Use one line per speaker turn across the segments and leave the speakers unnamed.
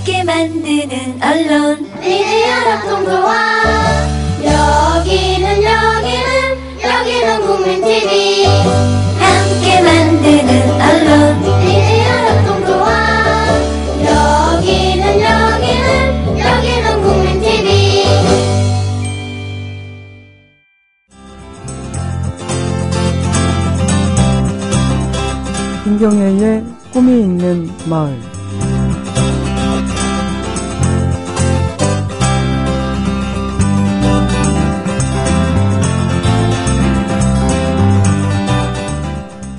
함께 만드는 언론
미디어 협동조합. 여기는 국민TV.
함께 만드는 언론
미디어 협동조합. 여기는 국민TV.
김경애의 꿈이 있는 마을.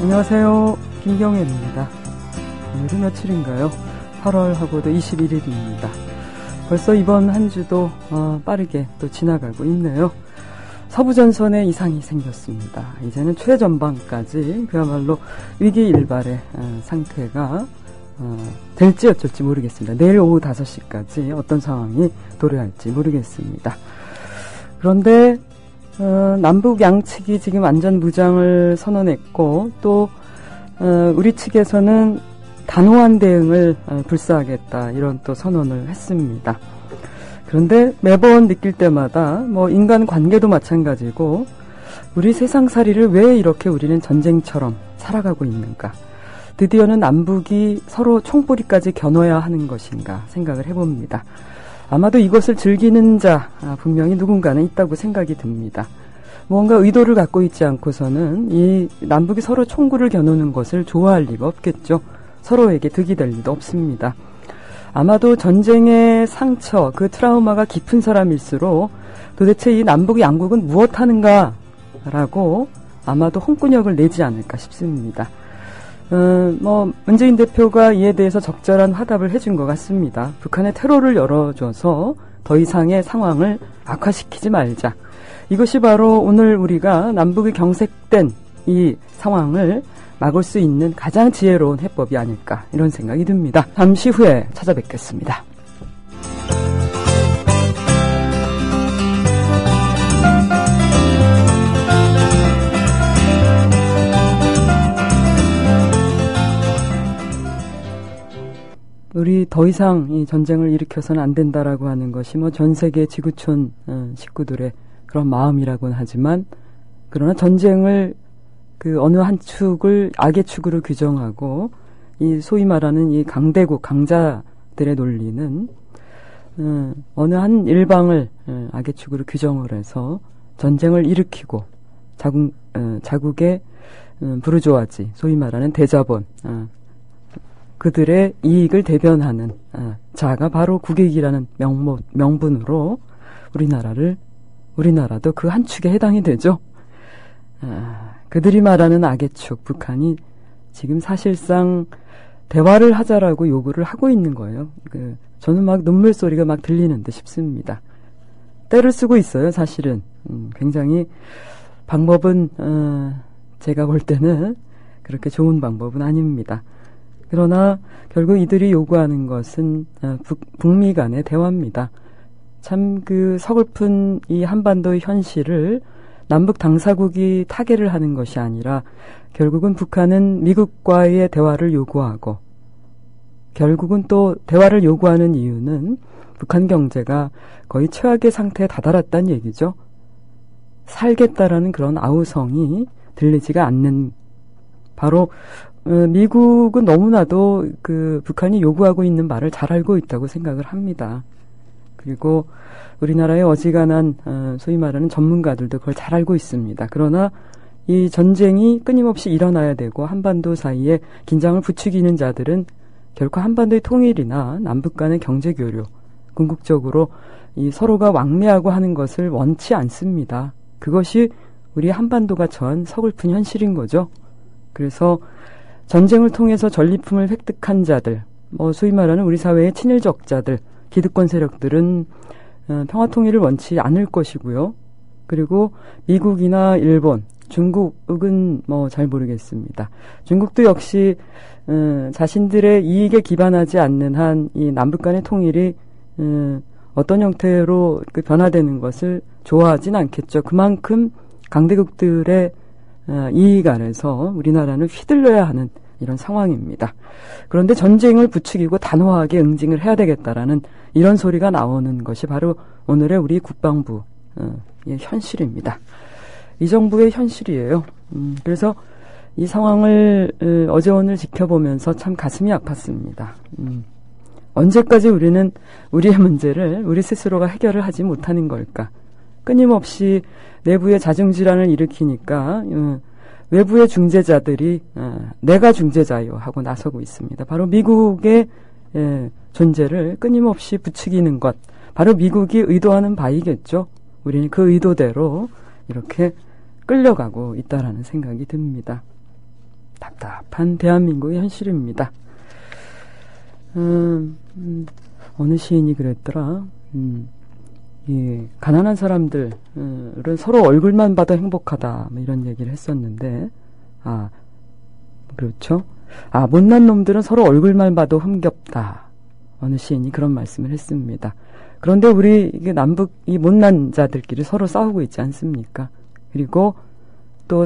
안녕하세요. 김경애입니다. 오늘이 며칠인가요? 8월하고도 21일입니다. 벌써 이번 한 주도 빠르게 또 지나가고 있네요. 서부전선에 이상이 생겼습니다. 이제는 최전방까지 그야말로 위기일발의 상태가 될지 어쩔지 모르겠습니다. 내일 오후 5시까지 어떤 상황이 도래할지 모르겠습니다. 그런데 남북 양측이 지금 안전무장을 선언했고 또 우리 측에서는 단호한 대응을 불사하겠다 이런 또 선언을 했습니다. 그런데 매번 느낄 때마다 인간 관계도 마찬가지고 우리 세상살이를 왜 이렇게 우리는 전쟁처럼 살아가고 있는가. 드디어는 남북이 서로 총뿌리까지 겨눠야 하는 것인가 생각을 해봅니다. 아마도 이것을 즐기는 자 분명히 누군가는 있다고 생각이 듭니다. 뭔가 의도를 갖고 있지 않고서는 이 남북이 서로 총구를 겨누는 것을 좋아할 리가 없겠죠. 서로에게 득이 될 리도 없습니다. 아마도 전쟁의 상처, 그 트라우마가 깊은 사람일수록 도대체 이 남북 양국은 무엇하는가라고 아마도 홍군역을 내지 않을까 싶습니다. 문재인 대표가 이에 대해서 적절한 화답을 해준 것 같습니다. 북한의 테러를 열어줘서 더 이상의 상황을 악화시키지 말자. 이것이 바로 오늘 우리가 남북이 경색된 이 상황을 막을 수 있는 가장 지혜로운 해법이 아닐까 이런 생각이 듭니다. 잠시 후에 찾아뵙겠습니다. 우리 더 이상 이 전쟁을 일으켜서는 안 된다라고 하는 것이 전 세계 지구촌 식구들의 그런 마음이라고는 하지만 그러나 전쟁을 그 어느 한 축을 악의 축으로 규정하고 이 소위 말하는 이 강대국 강자들의 논리는 어느 한 일방을 악의 축으로 규정을 해서 전쟁을 일으키고 자국의 부르주아지 소위 말하는 대자본 그들의 이익을 대변하는 자가 바로 국익이라는 명분으로 우리나라도 그 한 축에 해당이 되죠. 그들이 말하는 악의 축, 북한이 지금 사실상 대화를 하자라고 요구를 하고 있는 거예요. 저는 막 눈물 소리가 막 들리는 듯 싶습니다. 때를 쓰고 있어요, 사실은. 굉장히 방법은 제가 볼 때는 그렇게 좋은 방법은 아닙니다. 그러나 결국 이들이 요구하는 것은 북미 간의 대화입니다. 참 서글픈 이 한반도의 현실을 남북 당사국이 타개를 하는 것이 아니라 결국은 북한은 미국과의 대화를 요구하고 결국은 또 대화를 요구하는 이유는 북한 경제가 거의 최악의 상태에 다다랐다는 얘기죠. 살겠다라는 그런 아우성이 들리지가 않는 바로 미국은 너무나도 북한이 요구하고 있는 말을 잘 알고 있다고 생각을 합니다. 그리고 우리나라의 어지간한 소위 말하는 전문가들도 그걸 잘 알고 있습니다. 그러나 이 전쟁이 끊임없이 일어나야 되고 한반도 사이에 긴장을 부추기는 자들은 결코 한반도의 통일이나 남북 간의 경제교류, 궁극적으로 이 서로가 왕래하고 하는 것을 원치 않습니다. 그것이 우리 한반도가 처한 서글픈 현실인 거죠. 그래서 전쟁을 통해서 전리품을 획득한 자들, 소위 말하는 우리 사회의 친일적자들, 기득권 세력들은 평화통일을 원치 않을 것이고요. 그리고 미국이나 일본, 중국은 잘 모르겠습니다. 중국도 역시 자신들의 이익에 기반하지 않는 한 이 남북 간의 통일이 어떤 형태로 변화되는 것을 좋아하진 않겠죠. 그만큼 강대국들의 이익 안에서 우리나라는 휘둘려야 하는 이런 상황입니다. 그런데 전쟁을 부추기고 단호하게 응징을 해야 되겠다라는 이런 소리가 나오는 것이 바로 오늘의 우리 국방부의 현실입니다. 이 정부의 현실이에요. 그래서 이 상황을 어제 오늘 지켜보면서 참 가슴이 아팠습니다. 언제까지 우리는 우리의 문제를 우리 스스로가 해결을 하지 못하는 걸까? 끊임없이 내부의 자중질환을 일으키니까 외부의 중재자들이 내가 중재자요 하고 나서고 있습니다. 바로 미국의 존재를 끊임없이 부추기는 것, 바로 미국이 의도하는 바이겠죠. 우리는 그 의도대로 이렇게 끌려가고 있다라는 생각이 듭니다. 답답한 대한민국의 현실입니다. 어느 시인이 그랬더라. 이 가난한 사람들은 서로 얼굴만 봐도 행복하다, 뭐 이런 얘기를 했었는데, 그렇죠. 못난 놈들은 서로 얼굴만 봐도 흥겹다. 어느 시인이 그런 말씀을 했습니다. 그런데 우리 이게 남북 이 못난 자들끼리 서로 싸우고 있지 않습니까? 그리고 또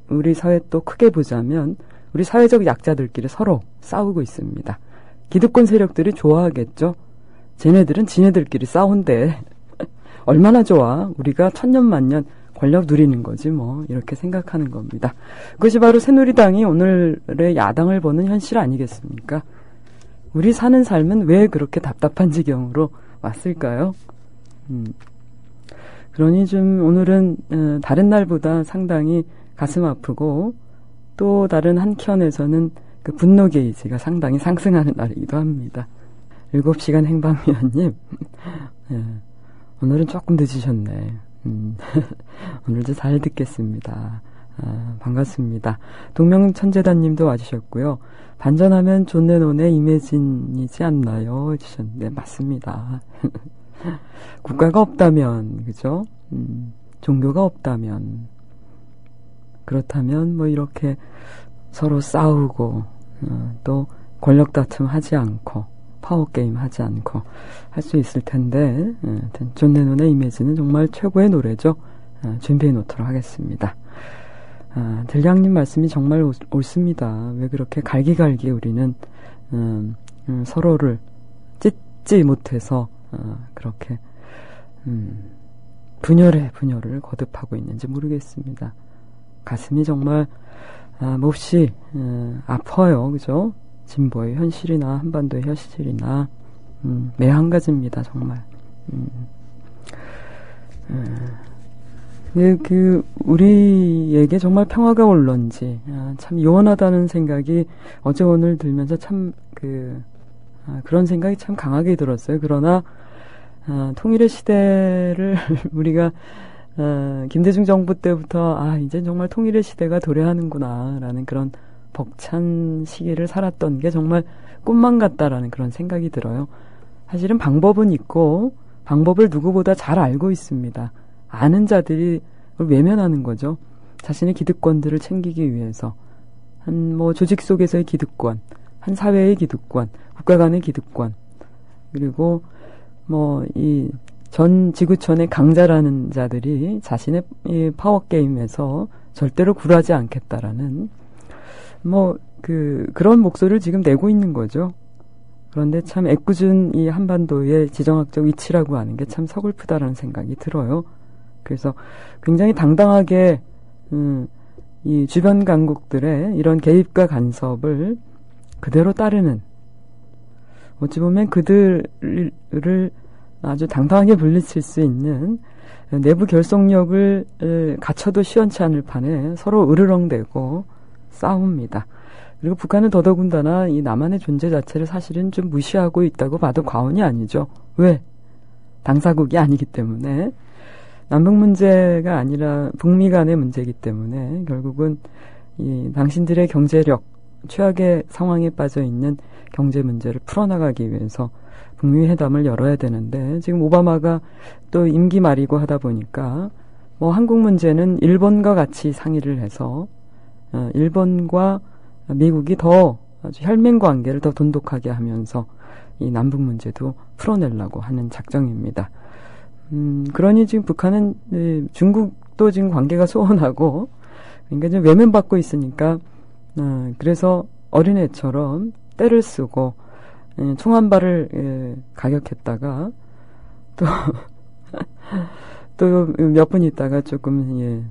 우리 사회 또 크게 보자면 우리 사회적 약자들끼리 서로 싸우고 있습니다. 기득권 세력들이 좋아하겠죠. 쟤네들은 지네들끼리 싸운대. 얼마나 좋아. 우리가 천년만년 권력 누리는 거지 뭐, 이렇게 생각하는 겁니다. 그것이 바로 새누리당이 오늘의 야당을 보는 현실 아니겠습니까? 우리 사는 삶은 왜 그렇게 답답한 지경으로 왔을까요? 그러니 좀 오늘은 다른 날보다 상당히 가슴 아프고, 또 다른 한켠에서는 그 분노 게이지가 상당히 상승하는 날이기도 합니다. 7시간 행방위원님, 오늘은 조금 늦으셨네. 오늘도 잘 듣겠습니다. 반갑습니다. 동명천재단님도 와주셨고요. 반전하면 존 레논의 이매진이지 않나요? 해주셨는데, 맞습니다. 국가가 없다면, 그죠? 종교가 없다면, 그렇다면 뭐 이렇게 서로 싸우고, 또 권력 다툼 하지 않고, 파워게임 하지 않고 할 수 있을 텐데, 존 레논의 이미지는 정말 최고의 노래죠. 준비해 놓도록 하겠습니다. 들량님 말씀이 정말 옳습니다. 왜 그렇게 갈기갈기 우리는 서로를 찢지 못해서 그렇게 분열을 거듭하고 있는지 모르겠습니다. 가슴이 정말 몹시 아파요. 그죠? 진보의 현실이나 한반도의 현실이나 매한가지입니다. 정말. 우리에게 정말 평화가 올런지 참 요원하다는 생각이 어제 오늘 들면서 참 그런 생각이 참 강하게 들었어요. 그러나 통일의 시대를 우리가 김대중 정부 때부터 이제 정말 통일의 시대가 도래하는구나 라는 그런 벅찬 시기를 살았던 게 정말 꿈만 같다라는 그런 생각이 들어요. 사실은 방법은 있고 방법을 누구보다 잘 알고 있습니다. 아는 자들이 그걸 외면하는 거죠. 자신의 기득권들을 챙기기 위해서 한 조직 속에서의 기득권, 한 사회의 기득권, 국가 간의 기득권, 그리고 이 전 지구촌의 강자라는 자들이 자신의 이 파워 게임에서 절대로 굴하지 않겠다라는 그런 목소리를 지금 내고 있는 거죠. 그런데 참 애꿎은 이 한반도의 지정학적 위치라고 하는 게 참 서글프다라는 생각이 들어요. 그래서 굉장히 당당하게 이 주변 강국들의 이런 개입과 간섭을 그대로 따르는, 어찌 보면 그들을 아주 당당하게 물리칠 수 있는 내부 결속력을 갖춰도 시원치 않을 판에 서로 으르렁대고 싸웁니다. 그리고 북한은 더더군다나 이 남한의 존재 자체를 사실은 좀 무시하고 있다고 봐도 과언이 아니죠. 왜? 당사국이 아니기 때문에. 남북 문제가 아니라 북미 간의 문제이기 때문에 결국은 이 당신들의 경제력, 최악의 상황에 빠져 있는 경제 문제를 풀어나가기 위해서 북미 회담을 열어야 되는데, 지금 오바마가 또 임기 말이고 하다 보니까 한국 문제는 일본과 같이 상의를 해서 일본과 미국이 더 아주 혈맹 관계를 더 돈독하게 하면서 이 남북 문제도 풀어내려고 하는 작정입니다. 그러니 지금 북한은 중국도 지금 관계가 소원하고, 그러니까 좀 외면받고 있으니까, 그래서 어린애처럼 때를 쓰고 총 한 발을 가격했다가 또 몇 분 있다가 조금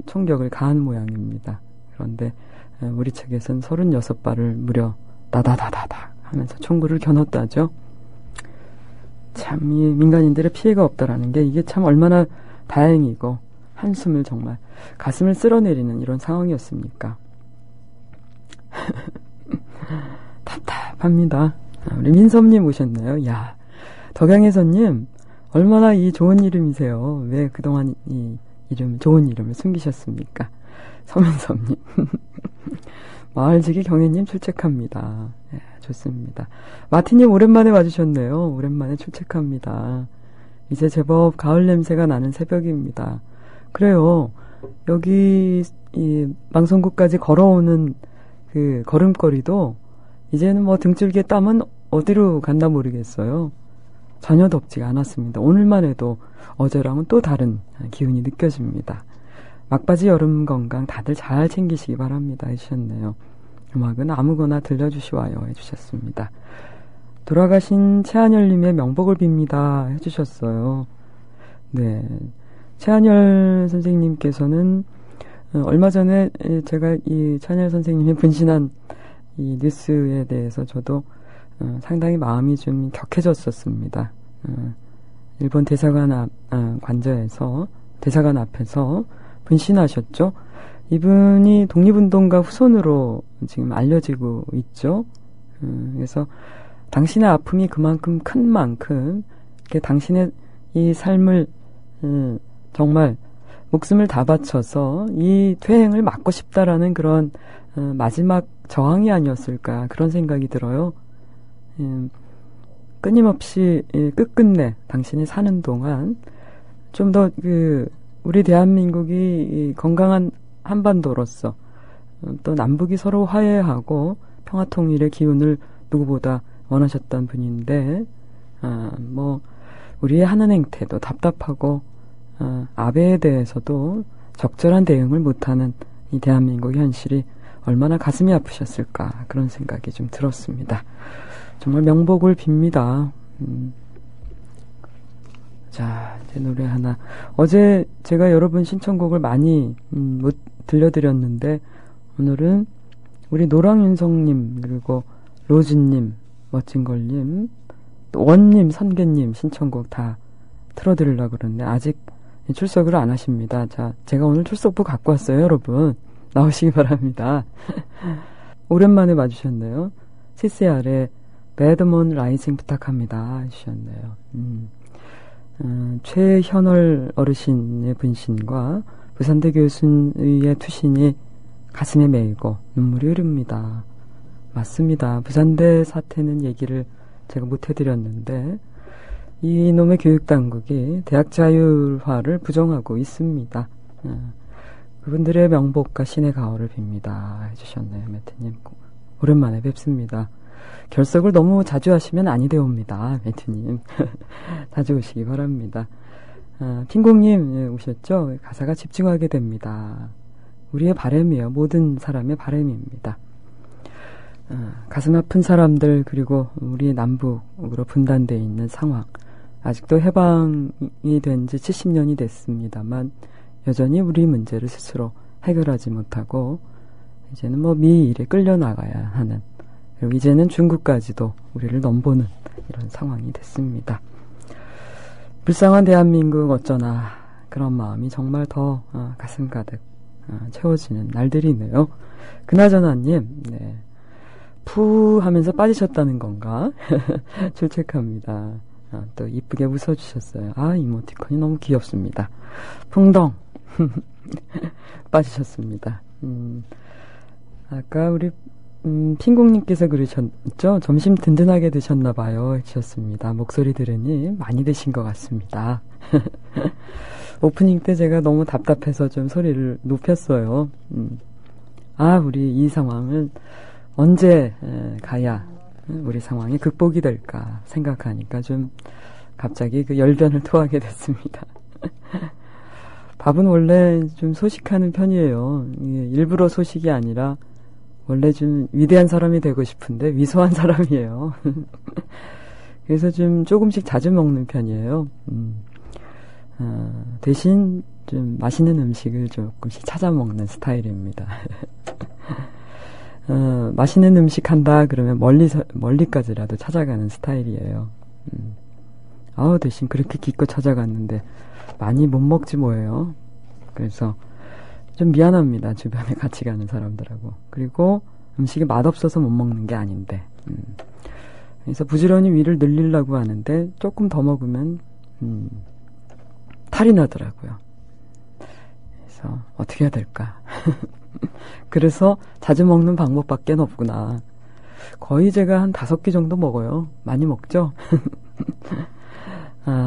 총격을 가한 모양입니다. 그런데 우리 측에서는 36발을 무려 다다다다다 하면서 총구를 겨눴다죠. 참 이 민간인들의 피해가 없다라는 게 이게 참 얼마나 다행이고 한숨을 정말 가슴을 쓸어내리는 이런 상황이었습니까. 답답합니다. 우리 민섭님 오셨네요. 야, 덕양해선님 얼마나 이 좋은 이름이세요. 왜 그동안 이 이름, 좋은 이름을 숨기셨습니까? 서민섭님. 마을지기 경혜님 출첵합니다. 네, 좋습니다. 마티님 오랜만에 와주셨네요. 오랜만에 출첵합니다. 이제 제법 가을 냄새가 나는 새벽입니다. 그래요. 여기 이 방송국까지 걸어오는 그 걸음걸이도 이제는 뭐 등줄기에 땀은 어디로 갔나 모르겠어요. 전혀 덥지가 않았습니다. 오늘만 해도 어제랑은 또 다른 기운이 느껴집니다. 막바지 여름 건강 다들 잘 챙기시기 바랍니다 해주셨네요. 음악은 아무거나 들려주시와요 해주셨습니다. 돌아가신 최한열님의 명복을 빕니다 해주셨어요. 네, 최한열 선생님께서는 얼마 전에 제가 이 최한열 선생님의 분신한 이 뉴스에 대해서 저도 상당히 마음이 좀 격해졌었습니다. 일본 대사관 관저에서 대사관 앞에서 분신하셨죠. 이분이 독립운동가 후손으로 지금 알려지고 있죠. 그래서 당신의 아픔이 그만큼 큰 만큼 당신의 이 삶을 정말 목숨을 다 바쳐서 이 퇴행을 막고 싶다라는 그런 마지막 저항이 아니었을까 그런 생각이 들어요. 끊임없이 끝끝내 당신이 사는 동안 좀 더 우리 대한민국이 건강한 한반도로서 또 남북이 서로 화해하고 평화통일의 기운을 누구보다 원하셨던 분인데 뭐 우리의 하는 행태도 답답하고 아베에 대해서도 적절한 대응을 못하는 이 대한민국 현실이 얼마나 가슴이 아프셨을까 그런 생각이 좀 들었습니다. 정말 명복을 빕니다. 자, 제 노래 하나. 어제 제가 여러분 신청곡을 많이 못 들려드렸는데 오늘은 우리 노랑윤성님 그리고 로즈님, 멋진걸님, 또 원님, 선계님 신청곡 다 틀어드리려고 그러는데 아직 출석을 안 하십니다. 자, 제가 오늘 출석부 갖고 왔어요, 여러분. 나오시기 바랍니다. 오랜만에 와주셨네요. CCR의 배드몬 라이징 부탁합니다 해주셨네요. 최현월 어르신의 분신과 부산대 교수의 투신이 가슴에 메이고 눈물이 흐릅니다. 맞습니다. 부산대 사태는 얘기를 제가 못 해드렸는데 이놈의 교육당국이 대학 자율화를 부정하고 있습니다. 그분들의 명복과 신의 가호를 빕니다 해주셨네요. 매트님 오랜만에 뵙습니다. 결석을 너무 자주 하시면 아니 되옵니다. 매트님 자주 오시기 바랍니다. 핑공님 오셨죠? 가사가 집중하게 됩니다. 우리의 바람이에요. 모든 사람의 바람입니다. 가슴 아픈 사람들 그리고 우리 남북으로 분단되어 있는 상황 아직도 해방이 된 지 70년이 됐습니다만 여전히 우리 문제를 스스로 해결하지 못하고 이제는 뭐 미일에 끌려나가야 하는 그리고 이제는 중국까지도 우리를 넘보는 이런 상황이 됐습니다. 불쌍한 대한민국 어쩌나 그런 마음이 정말 더 가슴 가득 채워지는 날들이네요. 그나저나님 네. 푸 하면서 빠지셨다는 건가? 출첵합니다. 또 이쁘게 웃어주셨어요. 이모티콘이 너무 귀엽습니다. 풍덩 빠지셨습니다. 아까 우리 핑공님께서 그러셨죠? 점심 든든하게 드셨나봐요 해주셨습니다. 목소리 들으니 많이 드신 것 같습니다. 오프닝 때 제가 너무 답답해서 좀 소리를 높였어요. 우리 이 상황을 언제 가야 우리 상황이 극복이 될까 생각하니까 좀 갑자기 그 열변을 토하게 됐습니다. 밥은 원래 좀 소식하는 편이에요. 일부러 소식이 아니라 원래 좀 위대한 사람이 되고 싶은데 위소한 사람이에요. 그래서 좀 조금씩 자주 먹는 편이에요. 대신 좀 맛있는 음식을 조금씩 찾아 먹는 스타일입니다. 맛있는 음식 한다 그러면 멀리까지라도 찾아가는 스타일이에요. 대신 그렇게 기껏 찾아갔는데 많이 못 먹지 뭐예요. 그래서 좀 미안합니다. 주변에 같이 가는 사람들하고. 그리고 음식이 맛없어서 못 먹는 게 아닌데. 그래서 부지런히 위를 늘리려고 하는데 조금 더 먹으면 탈이 나더라고요. 그래서 어떻게 해야 될까? 그래서 자주 먹는 방법밖에 없구나. 거의 제가 한 5끼 정도 먹어요. 많이 먹죠?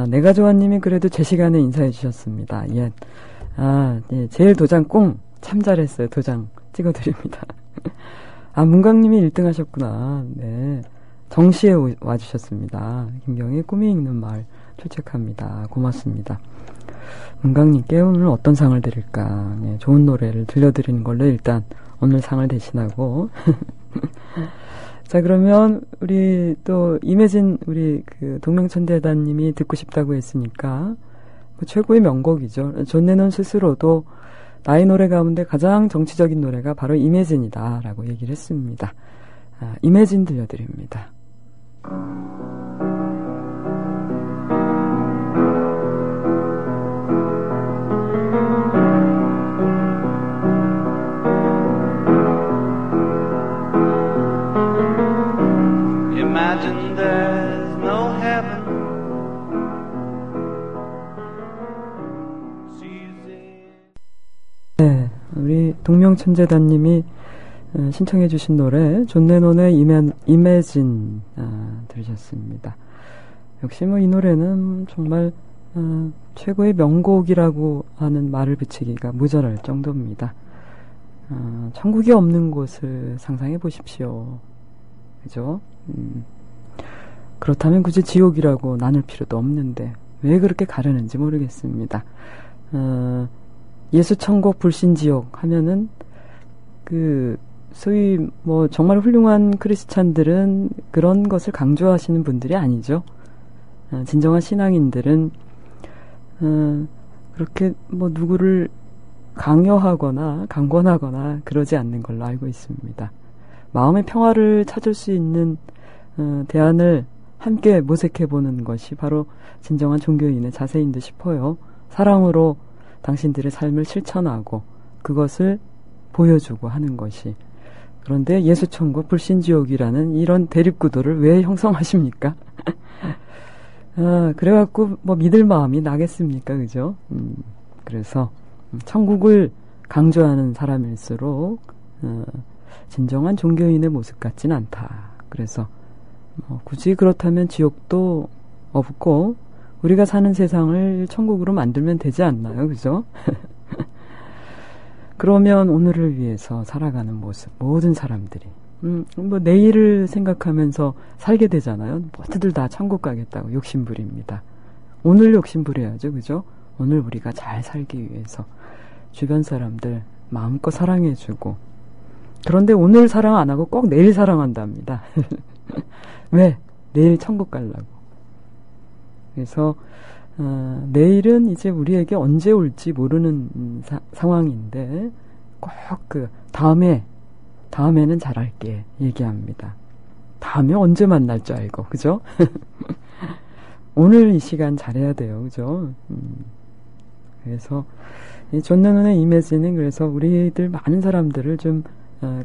내가 좋아님이 그래도 제 시간에 인사해 주셨습니다. 예. 예, 제일 도장 꽁! 참 잘했어요. 도장 찍어드립니다. 문광님이 1등 하셨구나. 네. 정시에 와주셨습니다. 김경의 꿈이 읽는 말 초책합니다. 고맙습니다. 문광님께 오늘 어떤 상을 드릴까? 네, 좋은 노래를 들려드리는 걸로 일단 오늘 상을 대신하고. 자, 그러면 우리 또 임혜진 우리 그 동명천대단님이 듣고 싶다고 했으니까 최고의 명곡이죠. 존 레논 스스로도 나의 노래 가운데 가장 정치적인 노래가 바로 임혜진이다 라고 얘기를 했습니다. 임혜진 들려드립니다.
Imagine there's no heaven.
네, 우리 동명천재단님이 신청해 주신 노래 존 레논의 Imagine 들으셨습니다. 역시 뭐 이 노래는 정말 최고의 명곡이라고 하는 말을 붙이기가 무절할 정도입니다. 천국이 없는 곳을 상상해 보십시오. 그죠? 그렇다면 굳이 지옥이라고 나눌 필요도 없는데 왜 그렇게 가르는지 모르겠습니다. 예수 천국 불신 지옥 하면은 그 소위 뭐 정말 훌륭한 크리스찬들은 그런 것을 강조하시는 분들이 아니죠. 진정한 신앙인들은 그렇게 뭐 누구를 강요하거나 강권하거나 그러지 않는 걸로 알고 있습니다. 마음의 평화를 찾을 수 있는 대안을 함께 모색해보는 것이 바로 진정한 종교인의 자세인 듯 싶어요. 사랑으로 당신들의 삶을 실천하고 그것을 보여주고 하는 것이. 그런데 예수천국 불신지옥이라는 이런 대립구도를 왜 형성하십니까? 그래갖고 뭐 믿을 마음이 나겠습니까? 그죠? 그래서 천국을 강조하는 사람일수록 진정한 종교인의 모습 같진 않다. 그래서 굳이 그렇다면 지옥도 없고 우리가 사는 세상을 천국으로 만들면 되지 않나요? 그죠? 그러면 오늘을 위해서 살아가는 모습, 모든 사람들이 뭐 내일을 생각하면서 살게 되잖아요. 모두들 다 천국 가겠다고 욕심부립니다. 오늘 욕심부려야죠. 그죠? 오늘 우리가 잘 살기 위해서 주변 사람들 마음껏 사랑해주고. 그런데 오늘 사랑 안 하고 꼭 내일 사랑한답니다. 왜? 내일 천국 가려고. 그래서 내일은 이제 우리에게 언제 올지 모르는 상황인데 꼭 그 다음에는 잘할게 얘기합니다. 다음에 언제 만날 줄 알고. 그죠? 오늘 이 시간 잘해야 돼요. 그죠? 그래서 이 존 레논의 이미지는 그래서 우리들 많은 사람들을 좀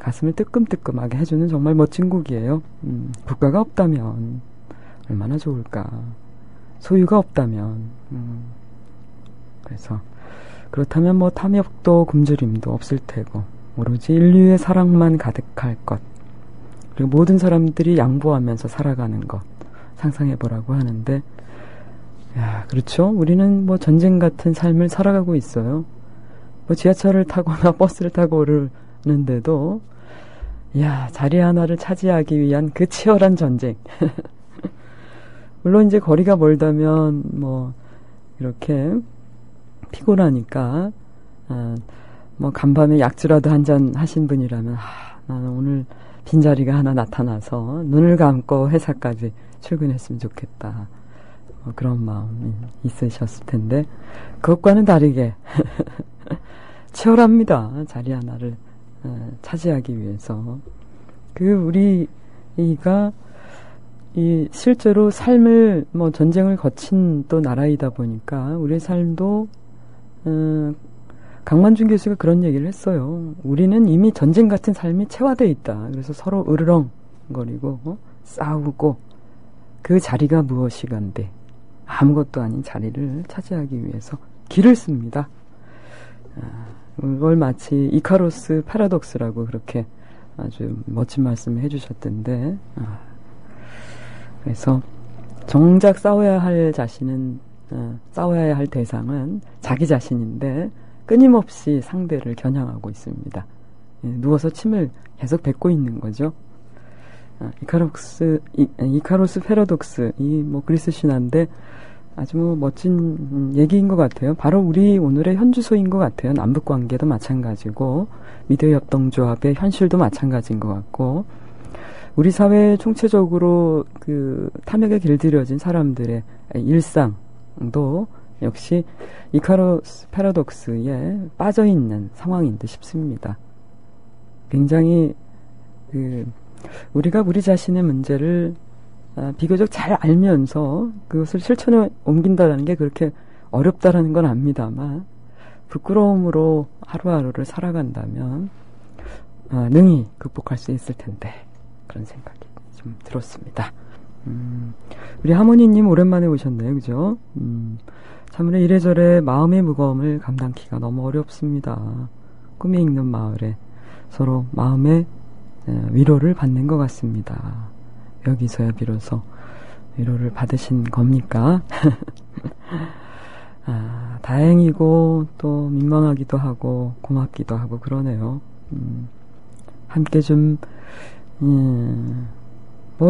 가슴을 뜨끔뜨끔하게 해주는 정말 멋진 곡이에요. 국가가 없다면 얼마나 좋을까. 소유가 없다면 그래서 그렇다면 뭐 탐욕도 굶주림도 없을 테고 오로지 인류의 사랑만 가득할 것, 그리고 모든 사람들이 양보하면서 살아가는 것 상상해보라고 하는데, 야, 그렇죠? 우리는 뭐 전쟁 같은 삶을 살아가고 있어요. 뭐 지하철을 타거나 버스를 타고 오르는데도 야, 자리 하나를 차지하기 위한 그 치열한 전쟁. 물론 이제 거리가 멀다면 뭐 이렇게 피곤하니까 뭐 간밤에 약주라도 한 잔 하신 분이라면 나는 오늘 빈자리가 하나 나타나서 눈을 감고 회사까지 출근했으면 좋겠다. 그런 마음이 있으셨을 텐데 그것과는 다르게 치열합니다. 자리 하나를 차지하기 위해서. 우리가 실제로 삶을 전쟁을 거친 또 나라이다 보니까 우리의 삶도 강만준 교수가 그런 얘기를 했어요. 우리는 이미 전쟁 같은 삶이 체화되어 있다. 그래서 서로 으르렁거리고 싸우고 그 자리가 무엇이간데 아무것도 아닌 자리를 차지하기 위해서 길을 씁니다. 이걸 마치 이카로스 패러독스라고 그렇게 아주 멋진 말씀을 해주셨던데 그래서 정작 싸워야 할 싸워야 할 대상은 자기 자신인데 끊임없이 상대를 겨냥하고 있습니다. 누워서 침을 계속 뱉고 있는 거죠. 이카로스 패러독스, 그리스 신화인데 아주 멋진 얘기인 것 같아요. 바로 우리 오늘의 현주소인 것 같아요. 남북 관계도 마찬가지고 미드협동조합의 현실도 마찬가지인 것 같고 우리 사회 총체적으로 탐욕에 길들여진 사람들의 일상도 역시 이카로스 패러독스에 빠져있는 상황인 듯 싶습니다. 굉장히 우리가 우리 자신의 문제를 비교적 잘 알면서 그것을 실천에 옮긴다는 게 그렇게 어렵다라는 건 압니다만 부끄러움으로 하루하루를 살아간다면 능히 극복할 수 있을 텐데 그런 생각이 좀 들었습니다. 우리 하모니님 오랜만에 오셨네요. 그죠? 참으로 이래저래 마음의 무거움을 감당키가 너무 어렵습니다. 꿈이 있는 마을에 서로 마음의 위로를 받는 것 같습니다. 여기서야 비로소 위로를 받으신 겁니까? 다행이고 또 민망하기도 하고 고맙기도 하고 그러네요. 함께 좀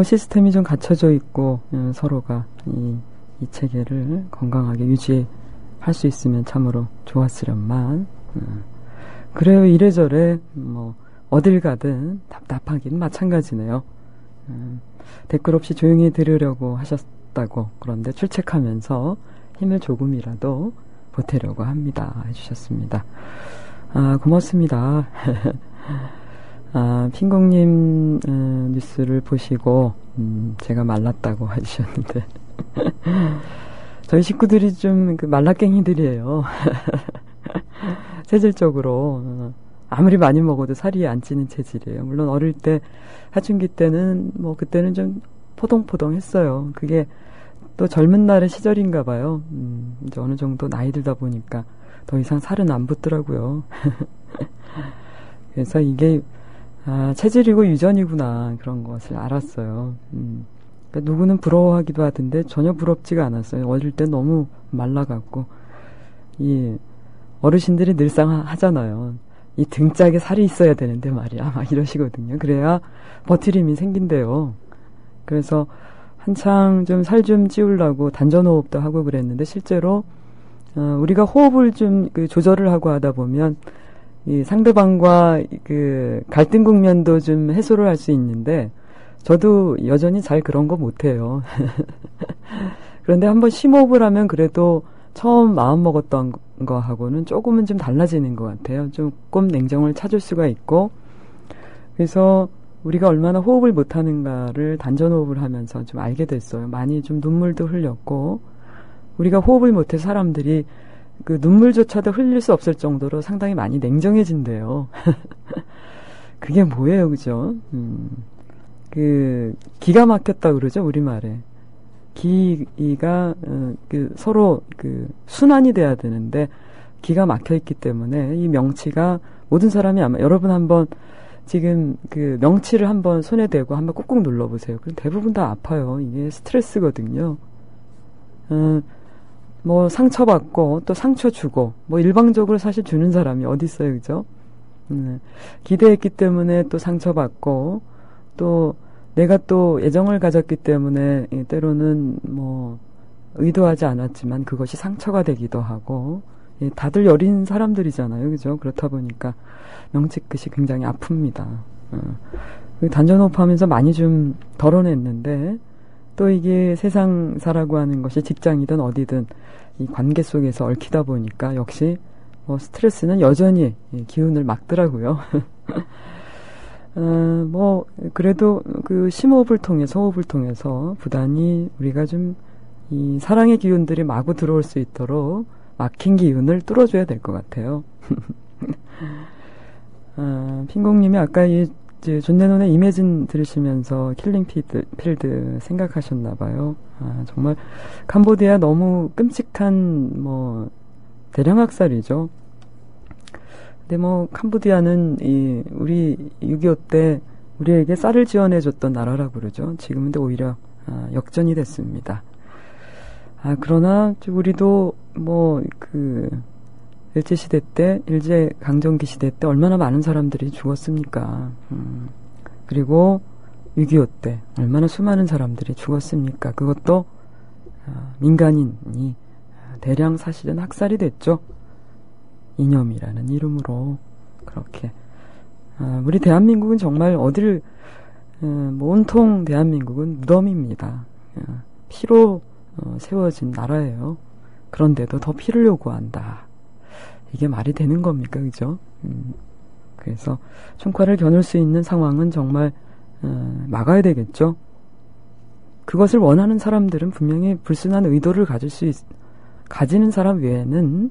시스템이 좀 갖춰져 있고 서로가 이 체계를 건강하게 유지할 수 있으면 참으로 좋았으련만 그래요. 이래저래 어딜 가든 답답하긴 마찬가지네요. 댓글 없이 조용히 들으려고 하셨다고 그런데 출첵하면서 힘을 조금이라도 보태려고 합니다. 해주셨습니다. 고맙습니다. 핑공님 뉴스를 보시고 제가 말랐다고 해주셨는데 저희 식구들이 좀 말라깽이들이에요. 체질적으로 아무리 많이 먹어도 살이 안 찌는 체질이에요. 물론 어릴 때 사춘기 때는 그때는 좀 포동포동 했어요. 그게 또 젊은 날의 시절인가 봐요. 이제 어느 정도 나이 들다 보니까 더 이상 살은 안 붙더라고요. 그래서 이게 체질이고 유전이구나 그런 것을 알았어요. 그러니까 누구는 부러워하기도 하던데 전혀 부럽지가 않았어요. 어릴 때 너무 말라갖고 이 어르신들이 늘상 하잖아요. 이 등짝에 살이 있어야 되는데 말이야 막 이러시거든요. 그래야 버티림이 생긴대요. 그래서 한창 좀 살 좀 찌우려고 단전호흡도 하고 그랬는데 실제로 우리가 호흡을 좀 조절을 하고 하다 보면 이 상대방과 갈등 국면도 좀 해소를 할 수 있는데 저도 여전히 잘 그런 거 못해요. 그런데 한번 심호흡을 하면 그래도 처음 마음 먹었던 거하고는 조금은 좀 달라지는 것 같아요. 조금 냉정을 찾을 수가 있고 그래서 우리가 얼마나 호흡을 못하는가를 단전호흡을 하면서 좀 알게 됐어요. 많이 좀 눈물도 흘렸고 우리가 호흡을 못해서 사람들이 눈물조차도 흘릴 수 없을 정도로 상당히 많이 냉정해진대요. 그게 뭐예요, 그죠? 기가 막혔다 그러죠, 우리말에. 기가 서로 순환이 돼야 되는데 기가 막혀 있기 때문에 이 명치가 모든 사람이 아마 여러분 한번 지금 명치를 한번 손에 대고 한번 꾹꾹 눌러보세요. 그럼 대부분 다 아파요. 이게 스트레스거든요. 상처받고 또 상처 주고 일방적으로 사실 주는 사람이 어디 있어요, 그죠? 기대했기 때문에 또 상처받고 또 내가 또 애정을 가졌기 때문에 때로는 의도하지 않았지만 그것이 상처가 되기도 하고 다들 여린 사람들이잖아요, 그죠? 그렇다 보니까 명치끝이 굉장히 아픕니다. 단전호흡하면서 많이 좀 덜어냈는데 또 이게 세상사라고 하는 것이 직장이든 어디든 이 관계 속에서 얽히다 보니까 역시 뭐 스트레스는 여전히 기운을 막더라고요. 뭐 그래도 그 심호흡을 통해서 호흡을 통해서 부단히 우리가 좀 이 사랑의 기운들이 마구 들어올 수 있도록 막힌 기운을 뚫어줘야 될 것 같아요. 핑공님이 아까 존 레논의 이매진 들으시면서 킬링 필드 생각하셨나봐요. 정말 캄보디아 너무 끔찍한 뭐 대량 학살이죠. 근데 뭐 캄보디아는 우리 6.25 때 우리에게 쌀을 지원해줬던 나라라고 그러죠. 지금은 오히려 역전이 됐습니다. 그러나 우리도 뭐 일제시대 때, 일제강점기 시대 때 얼마나 많은 사람들이 죽었습니까? 그리고 6.25 때 얼마나 수많은 사람들이 죽었습니까? 그것도 민간인이 대량 사실은 학살이 됐죠. 이념이라는 이름으로 그렇게. 우리 대한민국은 정말 뭐 온통 대한민국은 무덤입니다. 피로 세워진 나라예요. 그런데도 더 피를 요구한다. 이게 말이 되는 겁니까? 그죠? 그래서 총칼을 겨눌 수 있는 상황은 정말 막아야 되겠죠. 그것을 원하는 사람들은 분명히 불순한 의도를 가지는 사람 외에는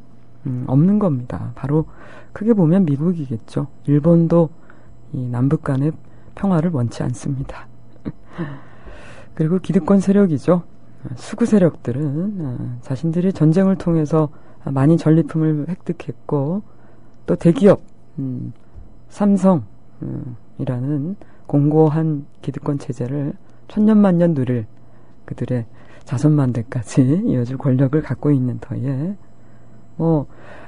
없는 겁니다. 바로 크게 보면 미국이겠죠. 일본도 이 남북 간의 평화를 원치 않습니다. 그리고 기득권 세력이죠. 수구 세력들은 자신들이 전쟁을 통해서 많이 전리품을 획득했고 또 대기업 삼성이라는 공고한 기득권 체제를 천년만년 누릴 그들의 자손만대까지 이어질 권력을 갖고 있는 터에 뭐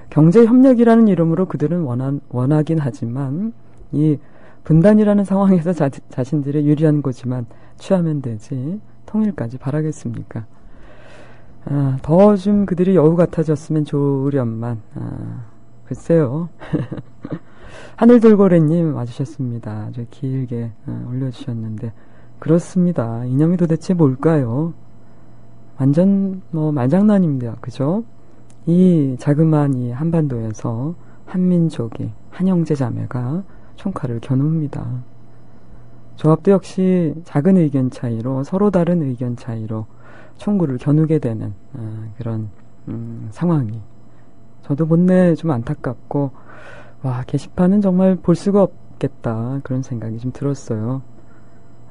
경제협력이라는 이름으로 그들은 원하긴 하지만 이 분단이라는 상황에서 자신들의 유리한 곳이만 취하면 되지 통일까지 바라겠습니까? 더 좀 그들이 여우 같아졌으면 좋으련만. 글쎄요. 하늘돌고래님 와주셨습니다. 아주 길게 올려주셨는데 그렇습니다. 이념이 도대체 뭘까요? 완전 뭐 말장난입니다. 그죠? 이 자그마한 이 한반도에서 한민족이 한형제 자매가 총칼을 겨눕니다. 조합도 역시 작은 의견 차이로 서로 다른 의견 차이로 총구를 겨누게 되는 그런 상황이 저도 못내 좀 안타깝고 와 게시판은 정말 볼 수가 없겠다 그런 생각이 좀 들었어요.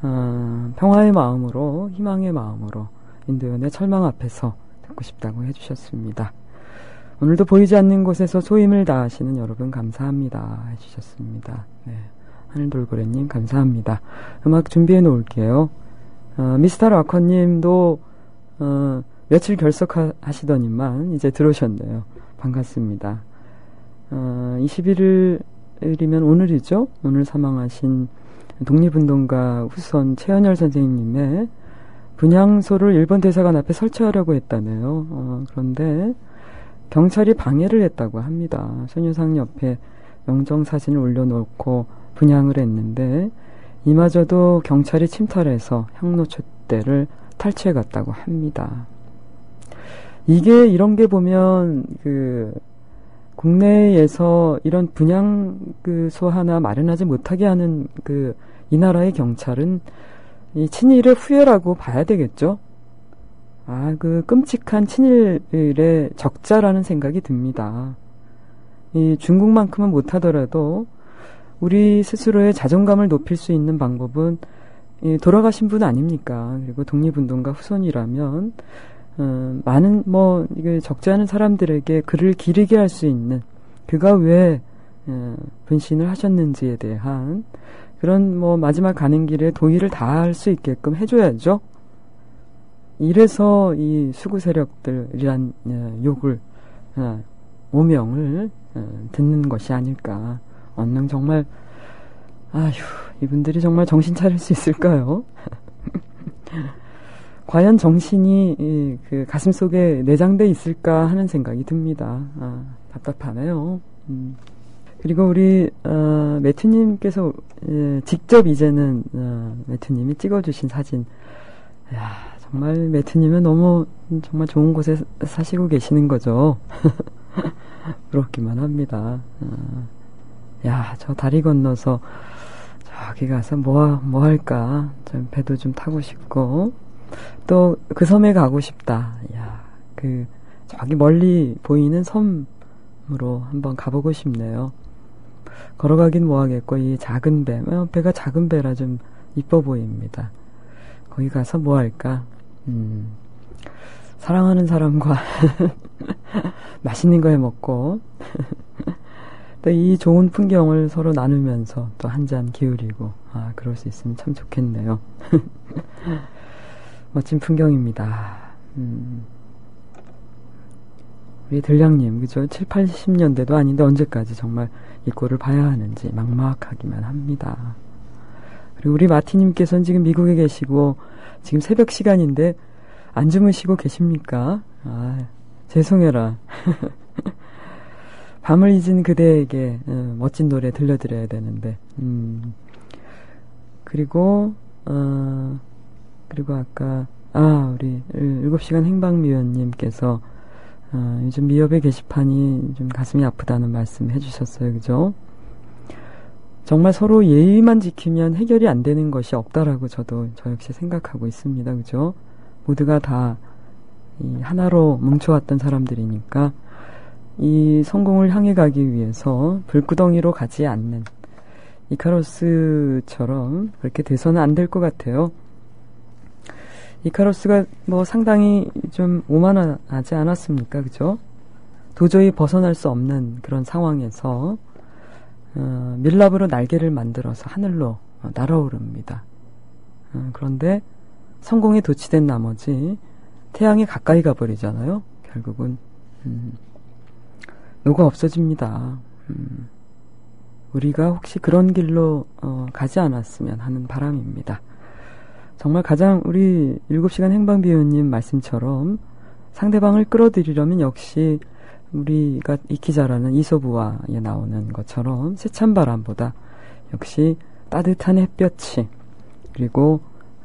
평화의 마음으로 희망의 마음으로 인도연의 철망 앞에서 듣고 싶다고 해주셨습니다. 오늘도 보이지 않는 곳에서 소임을 다하시는 여러분 감사합니다 해주셨습니다. 네. 하늘돌고래님 감사합니다. 음악 준비해 놓을게요. 미스터 락커님도 며칠 결석하시더니만 이제 들어오셨네요. 반갑습니다. 21일이면 오늘이죠. 오늘 사망하신 독립운동가 후손 최연열 선생님의 분향소를 일본 대사관 앞에 설치하려고 했다네요. 그런데 경찰이 방해를 했다고 합니다. 손유상 옆에 영정사진을 올려놓고 분향을 했는데 이마저도 경찰이 침탈해서 향로촛대를 탈취해 갔다고 합니다. 이런 게 보면 국내에서 이런 분향소 하나 마련하지 못하게 하는 이 나라의 경찰은 이 친일의 후예라고 봐야 되겠죠? 끔찍한 친일의 적자라는 생각이 듭니다. 이 중국만큼은 못하더라도 우리 스스로의 자존감을 높일 수 있는 방법은 돌아가신 분 아닙니까? 그리고 독립운동가 후손이라면 많은 적지 않은 사람들에게 그를 기리게 할 수 있는 그가 왜 분신을 하셨는지에 대한 그런 마지막 가는 길에 도의를 다할 수 있게끔 해줘야죠. 이래서 이 수구 세력들이란 욕을 오명을 듣는 것이 아닐까. 언능 정말 이분들이 정말 정신 차릴 수 있을까요? 과연 정신이 그 가슴 속에 내장돼 있을까 하는 생각이 듭니다. 답답하네요. 그리고 우리 매튜님께서 직접 이제는 매튜님이 찍어주신 사진, 야, 정말 매튜님은 너무 정말 좋은 곳에 사시고 계시는 거죠. 부럽기만 합니다. 야, 저 다리 건너서 저기 가서 뭐 할까? 좀 배도 좀 타고 싶고 또 그 섬에 가고 싶다. 야, 저기 멀리 보이는 섬으로 한번 가보고 싶네요. 걸어가긴 뭐하겠고 이 작은 배가 작은 배라 좀 이뻐 보입니다. 거기 가서 뭐 할까? 사랑하는 사람과 맛있는 거 해 먹고 또 이 좋은 풍경을 서로 나누면서 또 한 잔 기울이고 그럴 수 있으면 참 좋겠네요. 멋진 풍경입니다. 우리 들량님, 그죠? 7, 80년대도 아닌데 언제까지 정말 이 꼴을 봐야 하는지 막막하기만 합니다. 그리고 우리 마티님께서는 지금 미국에 계시고 지금 새벽 시간인데 안 주무시고 계십니까? 죄송해라. 밤을 잊은 그대에게 멋진 노래 들려드려야 되는데 그리고 아까 우리 7시간 행방미연님께서 요즘 미협의 게시판이 좀 가슴이 아프다는 말씀 해주셨어요. 그죠? 정말 서로 예의만 지키면 해결이 안 되는 것이 없다라고 저 역시 생각하고 있습니다. 그죠? 모두가 다 하나로 뭉쳐왔던 사람들이니까 이 성공을 향해 가기 위해서 불구덩이로 가지 않는 이카로스처럼 그렇게 돼서는 안 될 것 같아요. 이카로스가 상당히 좀 오만하지 않았습니까? 그죠? 도저히 벗어날 수 없는 그런 상황에서 밀랍으로 날개를 만들어서 하늘로 날아오릅니다. 그런데 성공에 도취된 나머지 태양에 가까이 가버리잖아요. 결국은 녹아 없어집니다. 우리가 혹시 그런 길로 가지 않았으면 하는 바람입니다. 정말 가장 우리 7시간 행방비유님 말씀처럼 상대방을 끌어들이려면 역시 우리가 익히 잘 아는 이솝우화에 나오는 것처럼 세찬 바람보다 역시 따뜻한 햇볕이 그리고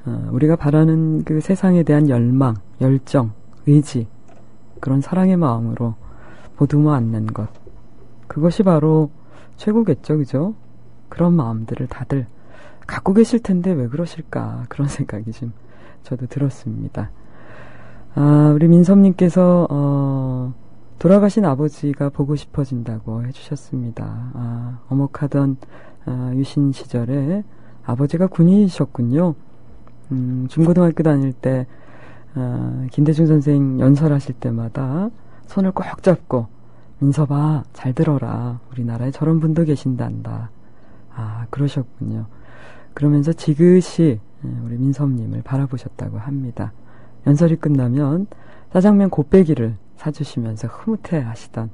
우리가 바라는 그 세상에 대한 열망, 열정, 의지 그런 사랑의 마음으로 보듬어 안는 것 그것이 바로 최고겠죠. 그죠? 그런 마음들을 다들 갖고 계실 텐데 왜 그러실까 그런 생각이 좀 저도 들었습니다. 우리 민섭님께서 돌아가신 아버지가 보고 싶어진다고 해주셨습니다. 어목하던 유신 시절에 아버지가 군인이셨군요. 중고등학교 다닐 때 김대중 선생 연설하실 때마다 손을 꼭 잡고 민섭아 잘 들어라 우리나라에 저런 분도 계신단다. 그러셨군요. 그러면서 지그시 우리 민섭님을 바라보셨다고 합니다. 연설이 끝나면 짜장면 곱빼기를 사주시면서 흐뭇해 하시던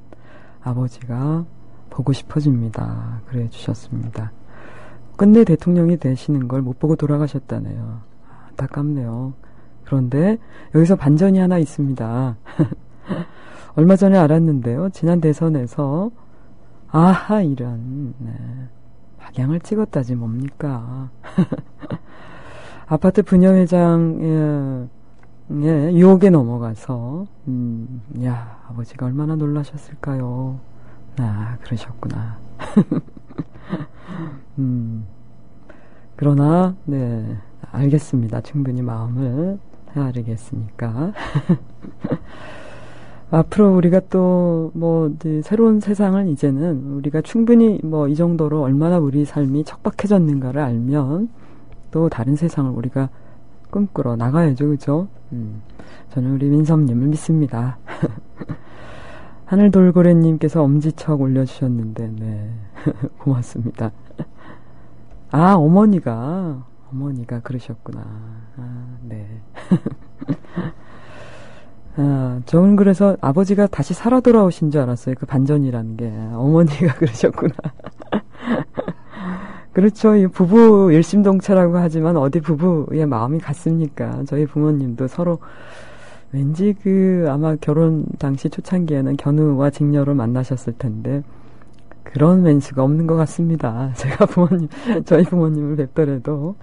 아버지가 보고 싶어집니다. 그래 주셨습니다. 끝내 대통령이 되시는 걸 못 보고 돌아가셨다네요. 안타깝네요. 그런데 여기서 반전이 하나 있습니다. 얼마 전에 알았는데요. 지난 대선에서 이런 박양을 찍었다지 뭡니까. 아파트 분녀회장의 유혹에 넘어가서 아버지가 얼마나 놀라셨을까요. 그러셨구나. 그러나 알겠습니다. 충분히 마음을 헤아리겠으니까. 앞으로 우리가 또 새로운 세상을 이제는 우리가 충분히 이 정도로 얼마나 우리 삶이 척박해졌는가를 알면 또 다른 세상을 우리가 꿈꾸러 나가야죠. 그죠? 저는 우리 민섭님을 믿습니다. 하늘돌고래님께서 엄지척 올려주셨는데 고맙습니다. 어머니가 그러셨구나. 네. 저는 그래서 아버지가 다시 살아 돌아오신 줄 알았어요. 그 반전이라는 게. 어머니가 그러셨구나. 그렇죠. 이 부부 일심동체라고 하지만 어디 부부의 마음이 같습니까? 저희 부모님도 서로 왠지 아마 결혼 당시 초창기에는 견우와 직녀로 만나셨을 텐데 그런 멘트가 없는 것 같습니다. 제가 저희 부모님을 뵙더라도.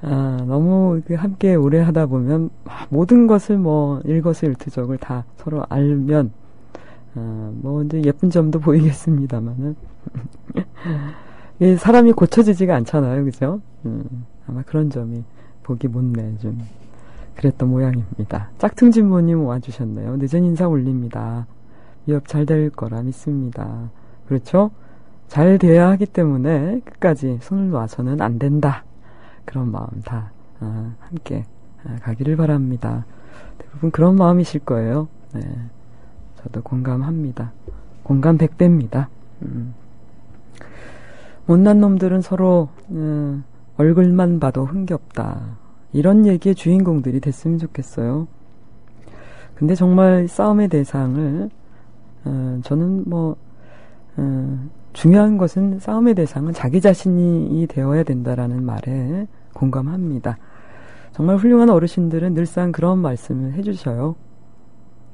너무 함께 오래 하다 보면 모든 것을 일거수일투족을 다 서로 알면 이제 예쁜 점도 보이겠습니다만은 사람이 고쳐지지가 않잖아요, 그죠? 아마 그런 점이 보기 못내 좀 그랬던 모양입니다. 짝퉁진모님 와주셨네요. 늦은 인사 올립니다. 미업 잘 될 거라 믿습니다. 그렇죠? 잘 돼야 하기 때문에 끝까지 손을 놔서는 안 된다. 그런 마음 다 함께 가기를 바랍니다. 대부분 그런 마음이실 거예요. 네, 저도 공감합니다. 공감 100배입니다. 못난 놈들은 서로 얼굴만 봐도 흥겹다. 이런 얘기의 주인공들이 됐으면 좋겠어요. 근데 정말 싸움의 대상을 저는 중요한 것은 싸움의 대상은 자기 자신이 되어야 된다라는 말에 공감합니다. 정말 훌륭한 어르신들은 늘상 그런 말씀을 해주셔요.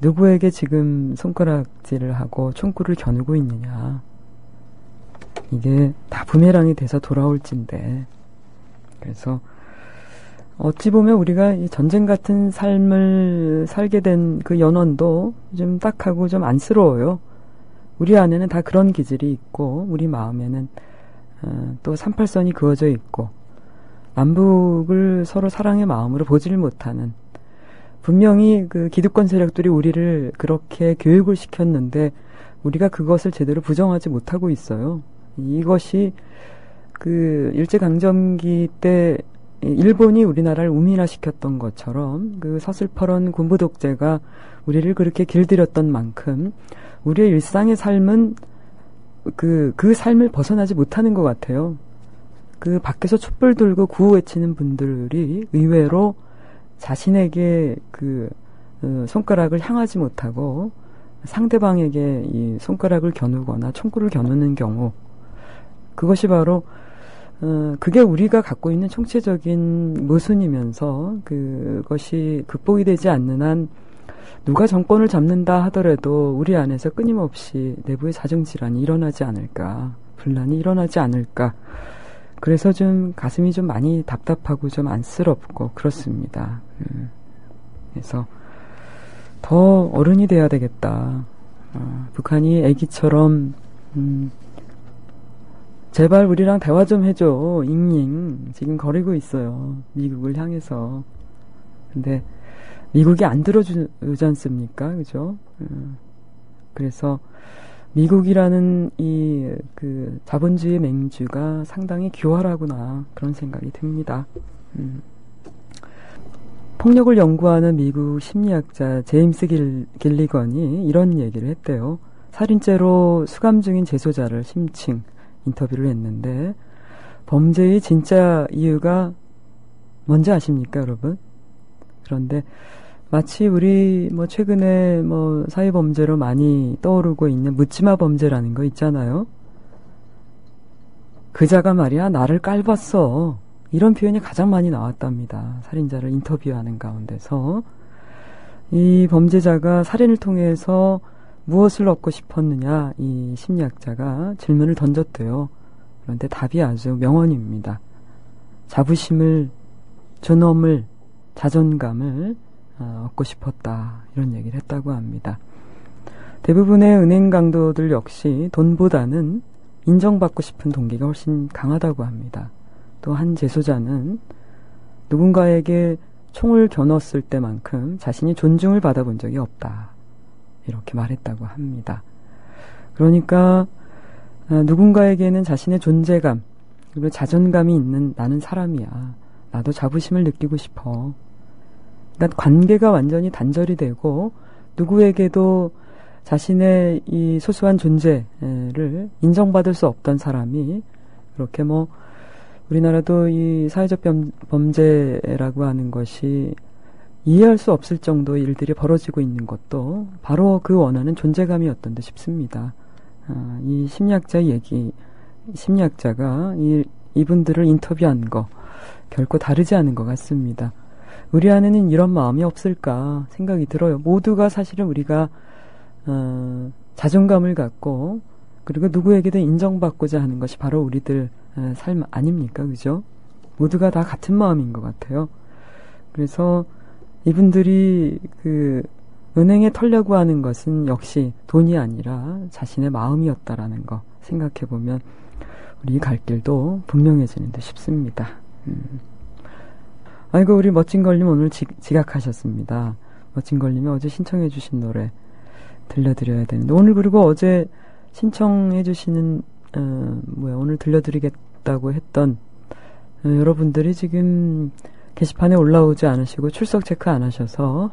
누구에게 지금 손가락질을 하고 총구를 겨누고 있느냐. 이게 다 부메랑이 돼서 돌아올진데. 그래서 어찌 보면 우리가 이 전쟁 같은 삶을 살게 된 그 연원도 좀 딱하고 좀 안쓰러워요. 우리 안에는 다 그런 기질이 있고 우리 마음에는 또 38선이 그어져 있고 남북을 서로 사랑의 마음으로 보지를 못하는, 분명히 그 기득권 세력들이 우리를 그렇게 교육을 시켰는데 우리가 그것을 제대로 부정하지 못하고 있어요. 이것이 그 일제강점기 때 일본이 우리나라를 우민화시켰던 것처럼 그 서슬퍼런 군부 독재가 우리를 그렇게 길들였던 만큼 우리의 일상의 삶은 그 삶을 벗어나지 못하는 것 같아요. 그 밖에서 촛불 들고 구호 외치는 분들이 의외로 자신에게 그 손가락을 향하지 못하고 상대방에게 이 손가락을 겨누거나 총구를 겨누는 경우, 그것이 바로 그게 우리가 갖고 있는 총체적인 모순이면서 그것이 극복이 되지 않는 한 누가 정권을 잡는다 하더라도 우리 안에서 끊임없이 내부의 사정질환이 일어나지 않을까, 분란이 일어나지 않을까. 그래서 좀 가슴이 좀 많이 답답하고 좀 안쓰럽고 그렇습니다. 그래서 더 어른이 돼야 되겠다. 북한이 애기처럼 제발 우리랑 대화 좀 해줘. 잉잉 지금 거리고 있어요. 미국을 향해서. 근데 미국이 안 들어주지 않습니까? 그죠? 그래서 미국이라는 이 그 자본주의 맹주가 상당히 교활하구나, 그런 생각이 듭니다. 폭력을 연구하는 미국 심리학자 제임스 길리건이 이런 얘기를 했대요. 살인죄로 수감 중인 재소자를 심층 인터뷰를 했는데, 범죄의 진짜 이유가 뭔지 아십니까, 여러분? 그런데 마치 우리 최근에 사회범죄로 많이 떠오르고 있는 묻지마 범죄라는 거 있잖아요. 그자가 말이야 나를 깔봤어, 이런 표현이 가장 많이 나왔답니다. 살인자를 인터뷰하는 가운데서. 이 범죄자가 살인을 통해서 무엇을 얻고 싶었느냐, 이 심리학자가 질문을 던졌대요. 그런데 답이 아주 명언입니다. 자부심을, 존엄을, 자존감을 얻고 싶었다, 이런 얘기를 했다고 합니다. 대부분의 은행 강도들 역시 돈보다는 인정받고 싶은 동기가 훨씬 강하다고 합니다. 또 한 재소자는 누군가에게 총을 겨눴을 때만큼 자신이 존중을 받아본 적이 없다, 이렇게 말했다고 합니다. 그러니까 누군가에게는 자신의 존재감 그리고 자존감이 있는 나는 사람이야, 나도 자부심을 느끼고 싶어. 그러니까 관계가 완전히 단절이 되고 누구에게도 자신의 이 소소한 존재를 인정받을 수 없던 사람이 그렇게 우리나라도 이 사회적 범죄라고 하는 것이 이해할 수 없을 정도의 일들이 벌어지고 있는 것도 바로 그 원하는 존재감이었던 듯 싶습니다. 이 심리학자가 이분들을 인터뷰한 거 결코 다르지 않은 것 같습니다. 우리 안에는 이런 마음이 없을까 생각이 들어요. 모두가 사실은 우리가 자존감을 갖고 그리고 누구에게든 인정받고자 하는 것이 바로 우리들 삶 아닙니까? 그죠? 모두가 다 같은 마음인 것 같아요. 그래서 이분들이 그 은행에 털려고 하는 것은 역시 돈이 아니라 자신의 마음이었다라는 거 생각해보면 우리 갈 길도 분명해지는 듯 싶습니다. 아이고, 우리 멋진걸님 오늘 지각하셨습니다. 멋진걸님이 어제 신청해 주신 노래 들려드려야 되는데, 오늘 그리고 어제 신청해 주시는 오늘 들려드리겠다고 했던 여러분들이 지금 게시판에 올라오지 않으시고 출석 체크 안 하셔서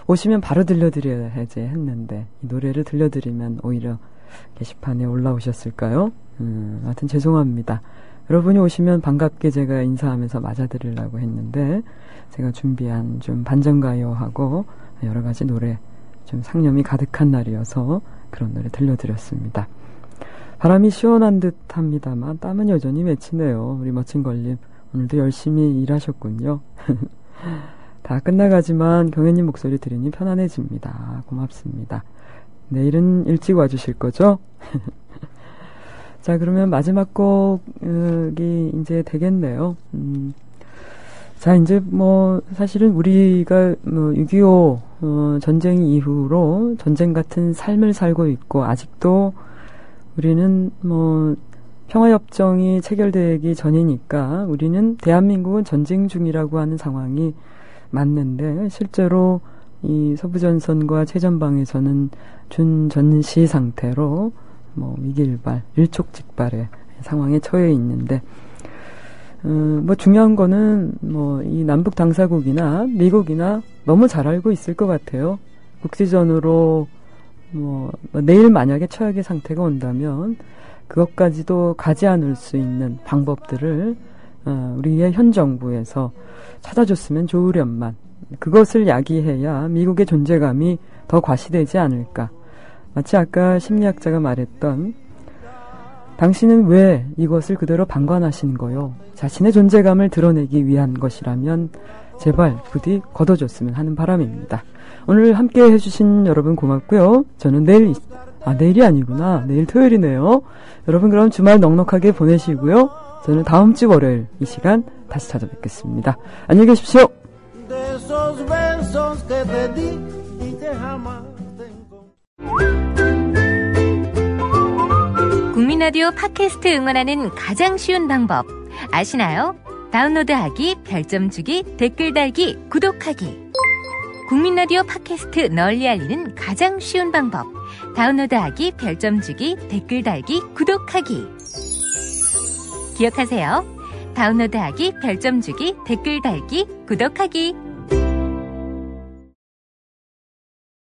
오시면 바로 들려드려야지 했는데 이 노래를 들려드리면 오히려 게시판에 올라오셨을까요? 하여튼 죄송합니다. 여러분이 오시면 반갑게 제가 인사하면서 맞아드리려고 했는데 제가 준비한 좀 반전가요하고 여러 가지 노래 좀 상념이 가득한 날이어서 그런 노래 들려드렸습니다. 바람이 시원한 듯 합니다만 땀은 여전히 맺히네요. 우리 멋진 걸님 오늘도 열심히 일하셨군요. 다 끝나가지만 경혜님 목소리 들으니 편안해집니다. 고맙습니다. 내일은 일찍 와주실 거죠? 자, 그러면 마지막 곡이 이제 되겠네요. 자, 이제 사실은 우리가 6.25 전쟁 이후로 전쟁 같은 삶을 살고 있고 아직도 우리는 평화협정이 체결되기 전이니까 우리는 대한민국은 전쟁 중이라고 하는 상황이 맞는데 실제로 이 서부전선과 최전방에서는 준전시 상태로 위기일발, 일촉즉발의 상황에 처해 있는데 중요한 거는 이 남북 당사국이나 미국이나 너무 잘 알고 있을 것 같아요. 국지전으로 내일 만약에 최악의 상태가 온다면 그것까지도 가지 않을 수 있는 방법들을 우리의 현 정부에서 찾아줬으면 좋으련만 그것을 야기해야 미국의 존재감이 더 과시되지 않을까. 마치 아까 심리학자가 말했던 당신은 왜 이것을 그대로 방관하시는 거요? 자신의 존재감을 드러내기 위한 것이라면 제발 부디 걷어줬으면 하는 바람입니다. 오늘 함께 해주신 여러분 고맙고요. 저는 내일이 아니구나. 내일 토요일이네요. 여러분 그럼 주말 넉넉하게 보내시고요. 저는 다음 주 월요일 이 시간 다시 찾아뵙겠습니다. 안녕히 계십시오.
국민라디오 팟캐스트 응원하는 가장 쉬운 방법 아시나요? 다운로드하기, 별점 주기, 댓글 달기, 구독하기. 국민라디오 팟캐스트 널리 알리는 가장 쉬운 방법 다운로드하기, 별점 주기, 댓글 달기, 구독하기. 기억하세요. 다운로드하기, 별점 주기, 댓글 달기, 구독하기.